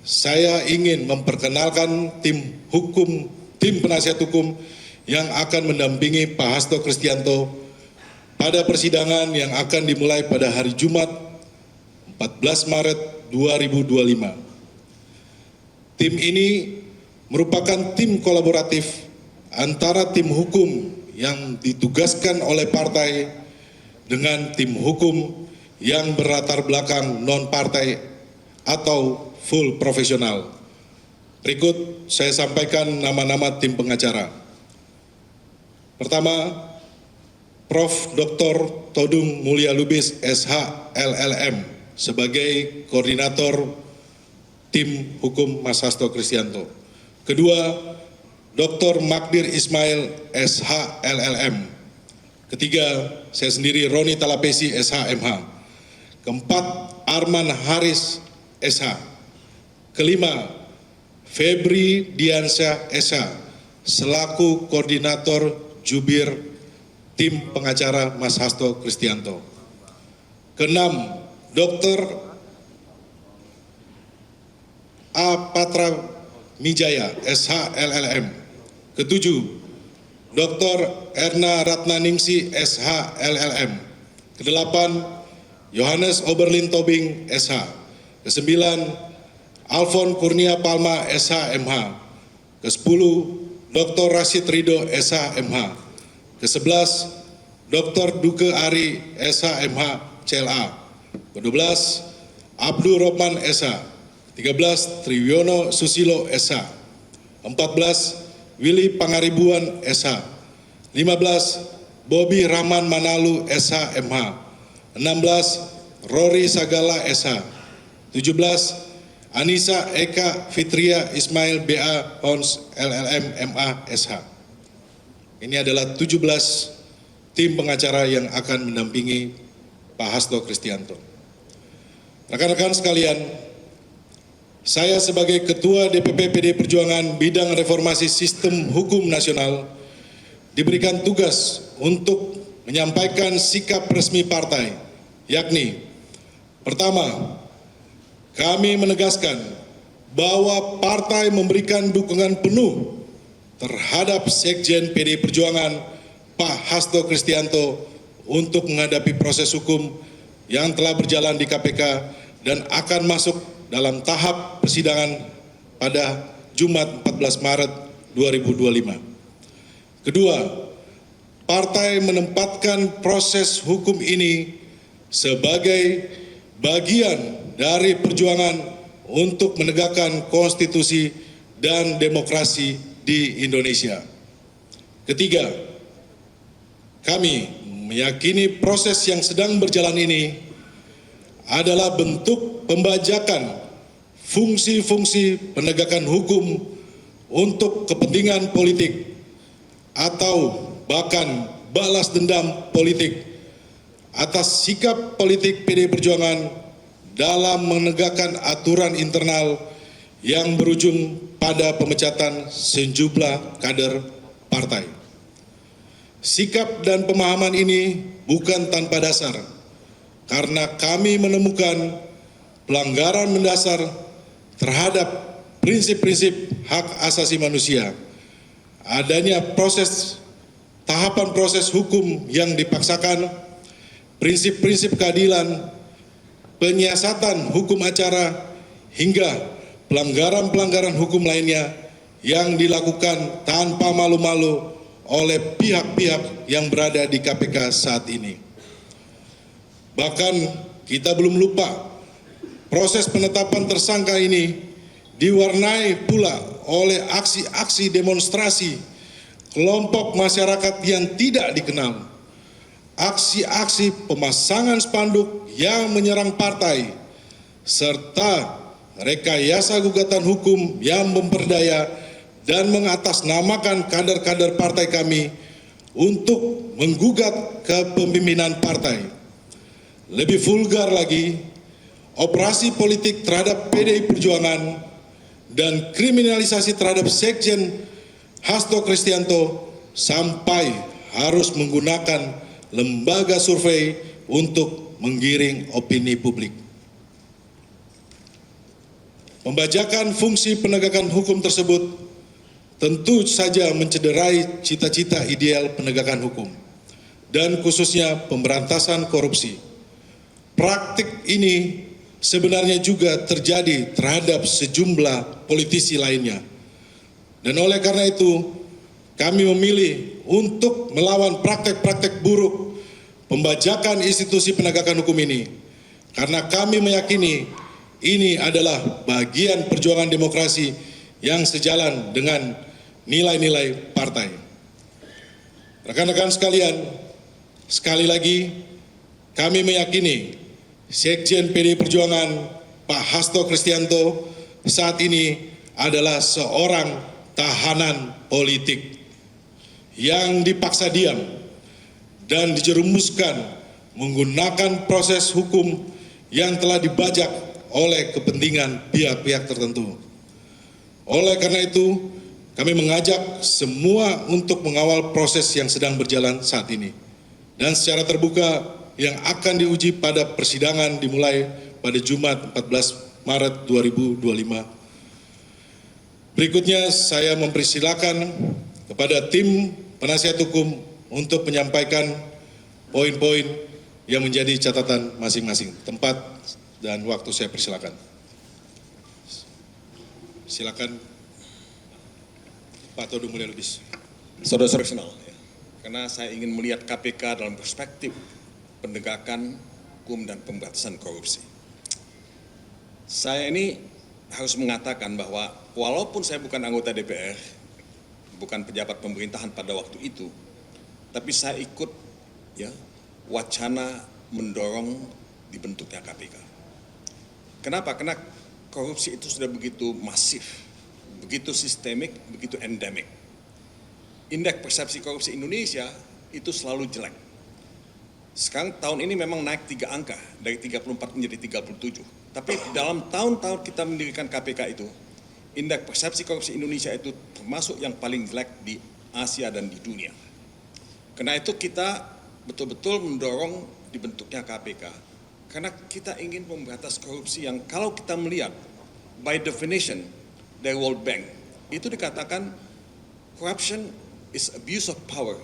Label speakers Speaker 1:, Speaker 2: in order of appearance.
Speaker 1: saya ingin memperkenalkan tim penasihat hukum yang akan mendampingi Pak Hasto Kristianto pada persidangan yang akan dimulai pada hari Jumat 14 Maret 2025. Tim ini merupakan tim kolaboratif antara tim hukum yang ditugaskan oleh partai dengan tim hukum yang berlatar belakang non-partai atau full profesional. Berikut saya sampaikan nama-nama tim pengacara. Pertama, Prof. Dr. Todung Mulya Lubis SH LLM sebagai koordinator tim hukum Mas Hasto Kristianto. Kedua, Dr. Magdir Ismail SH LLM. Ketiga, saya sendiri Roni Talapesi SH MH. Keempat, Arman Haris SH. Kelima, Febri Diansyah SH selaku koordinator jubir tim pengacara Mas Hasto Kristianto. Keenam, Dr. A. Patra Mijaya SH LLM. Ketujuh, Dr. Erna Ratnaningsi SH LLM. Kedelapan, Yohanes Oberlin Tobing SH. Kesembilan, Alfon Kurnia Palma SH MH. Kesepuluh, Dr. Rashid Ridho SH MH. Kesebelas, Dr. Duke Ari SH MH CLA. Kedua-belas, Abdul Rohman SH. 13, Triwiono Susilo SH. 14, Willy Pangaribuan SH. 15, Bobby Rahman Manalu SH MH. 16, Rory Sagala SH. 17, Anissa Eka Fitria Ismail BA Hons LLM MA SH. Ini adalah 17 tim pengacara yang akan mendampingi Pak Hasto Kristianto. Rekan-rekan sekalian, saya sebagai Ketua DPP PD Perjuangan Bidang Reformasi Sistem Hukum Nasional diberikan tugas untuk menyampaikan sikap resmi partai, yakni pertama, kami menegaskan bahwa partai memberikan dukungan penuh terhadap Sekjen PD Perjuangan Pak Hasto Kristianto untuk menghadapi proses hukum yang telah berjalan di KPK dan akan masuk dalam tahap persidangan pada Jumat 14 Maret 2025. Kedua, partai menempatkan proses hukum ini sebagai bagian dari perjuangan untuk menegakkan konstitusi dan demokrasi di Indonesia. Ketiga, kami meyakini proses yang sedang berjalan ini adalah bentuk pembajakan fungsi-fungsi penegakan hukum untuk kepentingan politik atau bahkan balas dendam politik atas sikap politik PD Perjuangan dalam menegakkan aturan internal yang berujung pada pemecatan sejumlah kader partai. Sikap dan pemahaman ini bukan tanpa dasar, karena kami menemukan pelanggaran mendasar terhadap prinsip-prinsip hak asasi manusia, adanya tahapan proses hukum yang dipaksakan, prinsip-prinsip keadilan, penyiasatan hukum acara, hingga pelanggaran-pelanggaran hukum lainnya yang dilakukan tanpa malu-malu oleh pihak-pihak yang berada di KPK saat ini. Bahkan kita belum lupa proses penetapan tersangka ini diwarnai pula oleh aksi-aksi demonstrasi kelompok masyarakat yang tidak dikenal, aksi-aksi pemasangan spanduk yang menyerang partai, serta rekayasa gugatan hukum yang memperdaya dan mengatasnamakan kader-kader partai kami untuk menggugat kepemimpinan partai. Lebih vulgar lagi, operasi politik terhadap PDI Perjuangan dan kriminalisasi terhadap Sekjen Hasto Kristianto sampai harus menggunakan lembaga survei untuk menggiring opini publik. Pembajakan fungsi penegakan hukum tersebut tentu saja mencederai cita-cita ideal penegakan hukum dan khususnya pemberantasan korupsi. Praktik ini sebenarnya juga terjadi terhadap sejumlah politisi lainnya. Dan oleh karena itu, kami memilih untuk melawan praktek-praktek buruk pembajakan institusi penegakan hukum ini. Karena kami meyakini ini adalah bagian perjuangan demokrasi yang sejalan dengan nilai-nilai partai. Rekan-rekan sekalian, sekali lagi kami meyakini Sekjen PDI Perjuangan Pak Hasto Kristianto saat ini adalah seorang tahanan politik yang dipaksa diam dan dijerumuskan menggunakan proses hukum yang telah dibajak oleh kepentingan pihak-pihak tertentu. Oleh karena itu, kami mengajak semua untuk mengawal proses yang sedang berjalan saat ini. Dan secara terbuka yang akan diuji pada persidangan dimulai pada Jumat 14 Maret 2025. Berikutnya saya mempersilakan kepada tim penasihat hukum untuk menyampaikan poin-poin yang menjadi catatan masing-masing. Tempat dan waktu saya persilakan. Silakan Pak Todung Mulya Lubis.
Speaker 2: Saudara-saudara sekalian, karena saya ingin melihat KPK dalam perspektif penegakan hukum dan pemberantasan korupsi. Saya ini harus mengatakan bahwa walaupun saya bukan anggota DPR, bukan pejabat pemerintahan pada waktu itu, tapi saya ikut wacana mendorong dibentuknya KPK. Kenapa? Karena korupsi itu sudah begitu masif, begitu sistemik, begitu endemik. Indeks persepsi korupsi Indonesia itu selalu jelek. Sekarang tahun ini memang naik 3 angka, dari 34 menjadi 37. Tapi dalam tahun-tahun kita mendirikan KPK itu, indeks persepsi korupsi Indonesia itu termasuk yang paling jelek di Asia dan di dunia. Karena itu kita betul-betul mendorong dibentuknya KPK. Karena kita ingin memberantas korupsi yang kalau kita melihat by definition dari World Bank itu dikatakan corruption is abuse of power